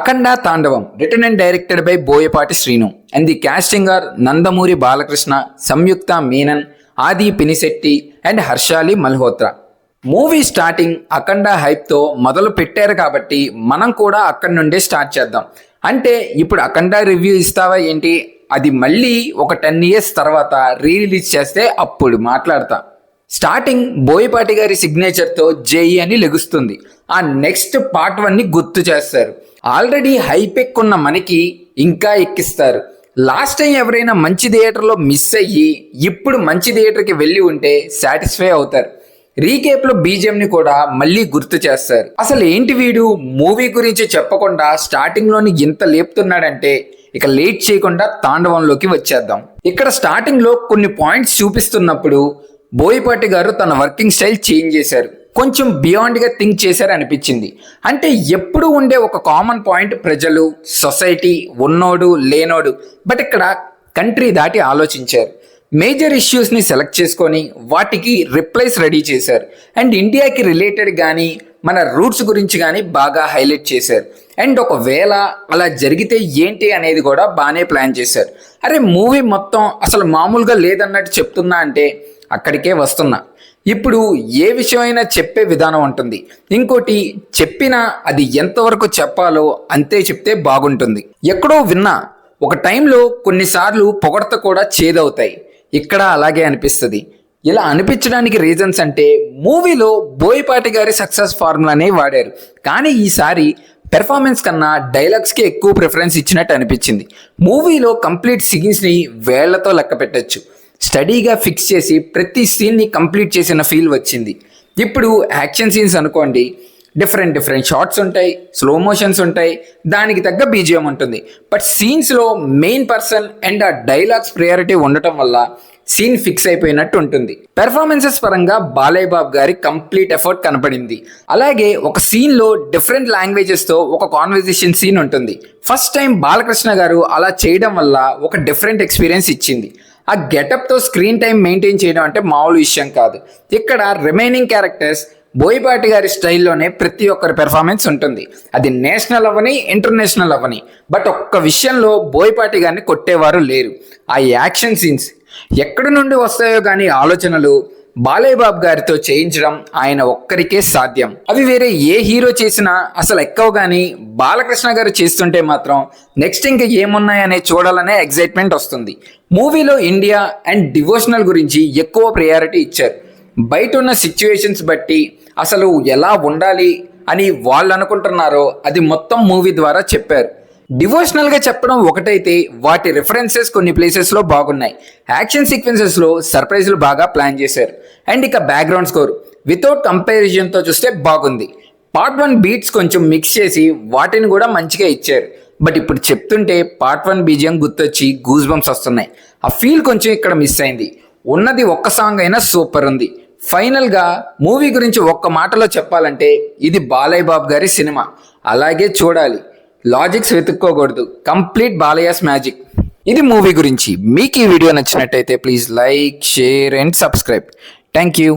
అఖండ తాండవం written and directed by Boyapati Srinu and the casting are Nandamuri Balakrishna, Samyuktha Menon, Aadhi Pinisetty and Harshaali Malhotra. Movie starting Akhanda హైప్తో మొదలు పెట్టారు కాబట్టి మనం కూడా అక్కడి నుండే స్టార్ట్ చేద్దాం. అంటే ఇప్పుడు అఖండ రివ్యూ ఇస్తావా ఏంటి, అది మళ్ళీ ఒక 10 years తర్వాత రిలీజ్ చేస్తే అప్పుడు మాట్లాడతా. స్టార్టింగ్ బోయపాటి గారి సిగ్నేచర్తో జై అని లెగుస్తుంది. ఆ నెక్స్ట్ పార్ట్ 1ని గుర్తు చేస్తారు. ఆల్రెడీ హైప్ ఎక్కున్న మనకి ఇంకా ఎక్కిస్తారు. లాస్ట్ టైం ఎవరైనా మంచి థియేటర్లో మిస్ అయ్యి ఇప్పుడు మంచి థియేటర్కి వెళ్ళి ఉంటే సాటిస్ఫై అవుతారు. రీకేప్లో బీజిఎంని కూడా మళ్ళీ గుర్తు చేస్తారు. అసలు ఏంటి వీడు మూవీ గురించి చెప్పకుండా స్టార్టింగ్లోని ఇంత లేపుతున్నాడంటే ఇక లేట్ చేయకుండా తాండవంలోకి వచ్చేద్దాం. ఇక్కడ స్టార్టింగ్లో కొన్ని పాయింట్స్ చూపిస్తున్నప్పుడు బోయపాటి గారు తన వర్కింగ్ స్టైల్ చేంజ్ చేశారు. కొంచెం బియాండ్గా థింక్ చేశారు అనిపించింది. అంటే ఎప్పుడు ఉండే ఒక కామన్ పాయింట్ ప్రజలు, సొసైటీ, ఉన్నోడు లేనోడు, బట్ ఇక్కడ కంట్రీ దాటి ఆలోచించారు. మేజర్ ఇష్యూస్ని సెలెక్ట్ చేసుకొని వాటికి రిప్లైస్ రెడీ చేశారు. అండ్ ఇండియాకి రిలేటెడ్ కానీ మన రూట్స్ గురించి కానీ బాగా హైలైట్ చేశారు. అండ్ ఒకవేళ అలా జరిగితే ఏంటి అనేది కూడా బాగానే ప్లాన్ చేశారు. అరే మూవీ మొత్తం అసలు మామూలుగా లేదన్నట్టు చెప్తున్నా అంటే అక్కడికే వస్తున్నా. ఇప్పుడు ఏ విషయమైనా చెప్పే విధానం ఉంటుంది. ఇంకోటి చెప్పినా అది ఎంతవరకు చెప్పాలో అంతే చెప్తే బాగుంటుంది. ఎక్కడో విన్నా ఒక టైంలో కొన్నిసార్లు పొగడత కూడా చేదవుతాయి. ఇక్కడ అలాగే అనిపిస్తుంది. ఇలా అనిపించడానికి రీజన్స్ అంటే మూవీలో బోయపాటి గారి సక్సెస్ ఫార్ములానే వాడారు. కానీ ఈసారి పెర్ఫార్మెన్స్ కన్నా డైలాగ్స్కి ఎక్కువ ప్రిఫరెన్స్ ఇచ్చినట్టు అనిపించింది. మూవీలో కంప్లీట్ సీన్స్ని వేళ్లతో లెక్క పెట్టచ్చు. స్టడీగా ఫిక్స్ చేసి ప్రతి సీన్ని కంప్లీట్ చేసిన ఫీల్ వచ్చింది. ఇప్పుడు యాక్షన్ సీన్స్ అనుకోండి, డిఫరెంట్ షార్ట్స్ ఉంటాయి, స్లో మోషన్స్ ఉంటాయి, దానికి తగ్గ బీజిఎం ఉంటుంది. బట్ సీన్స్లో మెయిన్ పర్సన్ అండ్ ఆ డైలాగ్స్ ప్రయారిటీ ఉండటం వల్ల సీన్ ఫిక్స్ అయిపోయినట్టు ఉంటుంది. పెర్ఫార్మెన్సెస్ పరంగా బాలయ్య బాబు గారి కంప్లీట్ ఎఫర్ట్ కనపడింది. అలాగే ఒక సీన్లో డిఫరెంట్ లాంగ్వేజెస్తో ఒక కాన్వర్జేషన్ సీన్ ఉంటుంది. ఫస్ట్ టైం బాలకృష్ణ గారు అలా చేయడం వల్ల ఒక డిఫరెంట్ ఎక్స్పీరియన్స్ ఇచ్చింది. ఆ గెటప్తో స్క్రీన్ టైం మెయింటైన్ చేయడం అంటే మామూలు విషయం కాదు. ఇక్కడ రిమైనింగ్ క్యారెక్టర్స్ బోయపాటి గారి స్టైల్లోనే ప్రతి ఒక్కరి పెర్ఫార్మెన్స్ ఉంటుంది. అది నేషనల్ అవ్వని, ఇంటర్నేషనల్ అవ్వని. బట్ ఒక్క విషయంలో బోయపాటి గారిని కొట్టేవారు లేరు. ఆ యాక్షన్ సీన్స్ ఎక్కడి నుండి వస్తాయో కానీ ఆలోచనలు బాలయ్య బాబు గారితో చేయించడం ఆయన ఒక్కరికే సాధ్యం. అవి వేరే ఏ హీరో చేసినా అసలు ఎక్కువ కానీ బాలకృష్ణ గారు చేస్తుంటే మాత్రం నెక్స్ట్ ఇంకా ఏమున్నాయనే చూడాలనే ఎగ్జైట్మెంట్ వస్తుంది. మూవీలో ఇండియా అండ్ డివోషనల్ గురించి ఎక్కువ ప్రయారిటీ ఇచ్చారు. బయట ఉన్న సిచ్యువేషన్స్ బట్టి అసలు ఎలా ఉండాలి అని వాళ్ళు అనుకుంటున్నారో అది మొత్తం మూవీ ద్వారా చెప్పారు. డివోషనల్గా చెప్పడం ఒకటైతే వాటి రిఫరెన్సెస్ కొన్ని ప్లేసెస్లో బాగున్నాయి. యాక్షన్ సీక్వెన్సెస్లో సర్ప్రైజ్లు బాగా ప్లాన్ చేశారు. అండ్ ఇక బ్యాక్గ్రౌండ్ స్కోర్ వితౌట్ కంపారిజన్తో చూస్తే బాగుంది. పార్ట్ 1 బీట్స్ కొంచెం మిక్స్ చేసి వాటిని కూడా మంచిగా ఇచ్చారు. బట్ ఇప్పుడు చెప్తుంటే పార్ట్ 1 బీజిఎం గుర్తొచ్చి గూస్ బంప్స్ వస్తున్నాయి. ఆ ఫీల్ కొంచెం ఇక్కడ మిస్ అయింది. ఉన్నది ఒక్క సాంగ్ అయినా సూపర్ ఉంది. ఫైనల్గా మూవీ గురించి ఒక్క మాటలో చెప్పాలంటే ఇది బాలయ్య బాబు గారి సినిమా, అలాగే చూడాలి. లాజిక్స్ వెతుక్కోకూడదు. Complete Balayya's magic. ఇది మూవీ గురించి. మీకు ఈ వీడియో నచ్చినట్టయితే please like, share and subscribe. Thank you.